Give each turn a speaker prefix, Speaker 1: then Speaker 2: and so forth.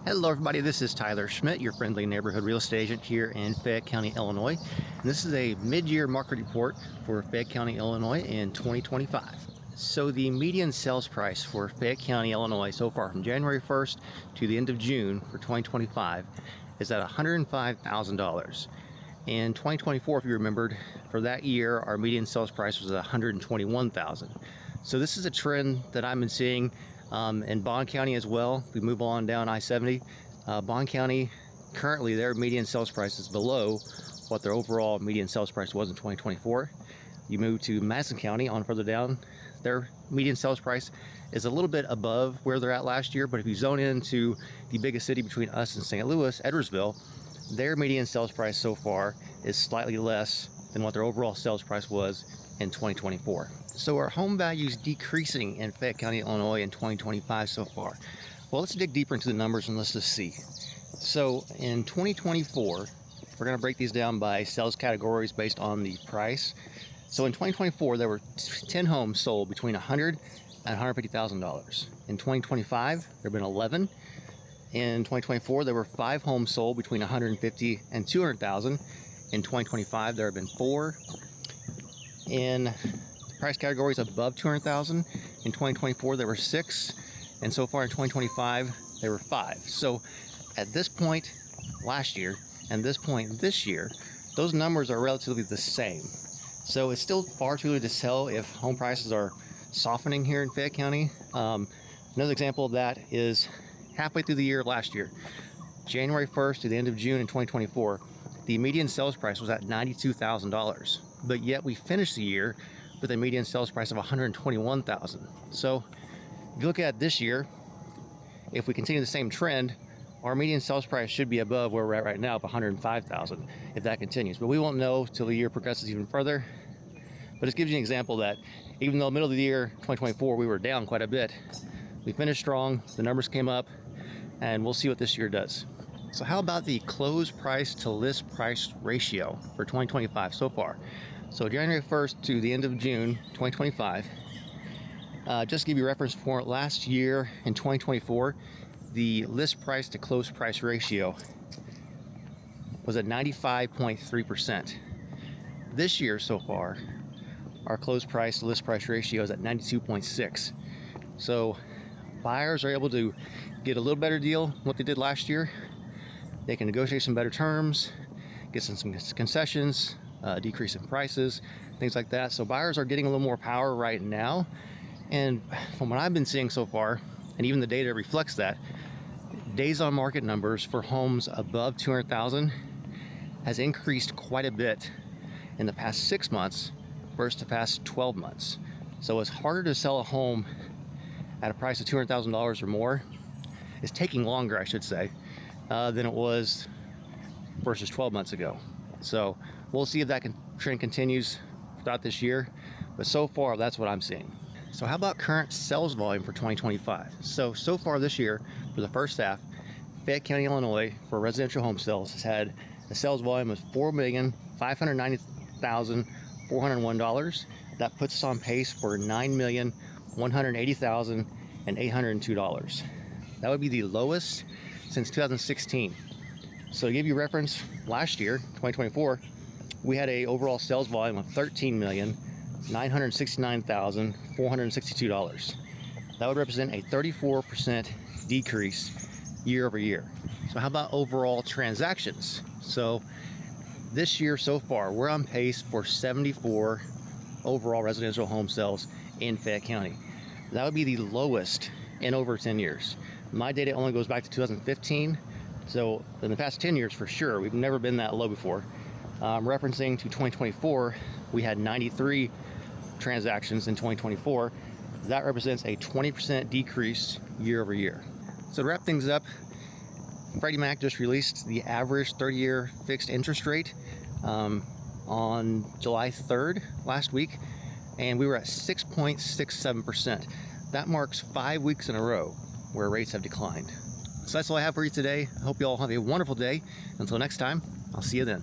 Speaker 1: Hello everybody, this is Tyler Schmitt, your friendly neighborhood real estate agent here in Fayette County, Illinois. And this is a mid-year market report for Fayette County, Illinois in 2025. So the median sales price for Fayette County, Illinois so far from January 1st to the end of June for 2025 is at $105,000. In 2024, if you remembered, for that year our median sales price was at $121,000. So this is a trend that I've been seeing in Bond County as well. We move on down I-70. Bond County, currently their median sales price is below what their overall median sales price was in 2024. You move to Madison County on further down, their median sales price is a little bit above where they're at last year, but if you zone into the biggest city between us and St. Louis, Edwardsville, their median sales price so far is slightly less than what their overall sales price was in 2024. So are home values decreasing in Fayette County, Illinois in 2025 so far? Well, let's dig deeper into the numbers and let's just see. So in 2024, we're going to break these down by sales categories based on the price. So in 2024, there were 10 homes sold between $100,000 and $150,000. In 2025, there have been 11. In 2024, there were 5 homes sold between $150,000 and $200,000. In 2025, there have been 4. In price categories above $200,000, in 2024 there were 6, and so far in 2025 there were 5. So at this point last year and this point this year, those numbers are relatively the same. So it's still far too early to tell if home prices are softening here in Fayette County. Another example of that is halfway through the year of last year, January 1st to the end of June in 2024, the median sales price was at $92,000, but yet we finished the year with a median sales price of $121,000. So if you look at this year, if we continue the same trend, our median sales price should be above where we're at right now of $105,000 if that continues. But we won't know till the year progresses even further. But it gives you an example that even though middle of the year 2024 we were down quite a bit, we finished strong, the numbers came up, and we'll see what this year does. So how about the close price to list price ratio for 2025 so far? So January 1st to the end of June 2025, just to give you reference for last year in 2024, the list price to close price ratio was at 95.3%. This year so far, our close price to list price ratio is at 92.6. So buyers are able to get a little better deal than what they did last year. They can negotiate some better terms, get some concessions, decrease in prices, things like that. So buyers are getting a little more power right now. And from what I've been seeing so far, and even the data reflects that, days on market numbers for homes above 200,000 has increased quite a bit in the past 6 months versus the past 12 months. So it's harder to sell a home at a price of $200,000 or more. It's taking longer, I should say, than it was versus 12 months ago. So we'll see if that trend continues throughout this year, but so far that's what I'm seeing. So how about current sales volume for 2025? So far this year, for the first half, Fayette County, Illinois, for residential home sales has had a sales volume of $4,590,401. That puts us on pace for $9,180,802. That would be the lowest since 2016. So to give you reference, last year, 2024, we had a overall sales volume of $13,969,462. That would represent a 34% decrease year over year. So how about overall transactions? So this year so far, we're on pace for 74 overall residential home sales in Fayette County. That would be the lowest in over 10 years. My data only goes back to 2015. So in the past 10 years, for sure, we've never been that low before. Referencing to 2024, we had 93 transactions in 2024. That represents a 20% decrease year over year. So to wrap things up, Freddie Mac just released the average 30-year fixed interest rate on July 3rd last week, and we were at 6.67%. That marks 5 weeks in a row where rates have declined. So that's all I have for you today. I hope you all have a wonderful day. Until next time, I'll see you then.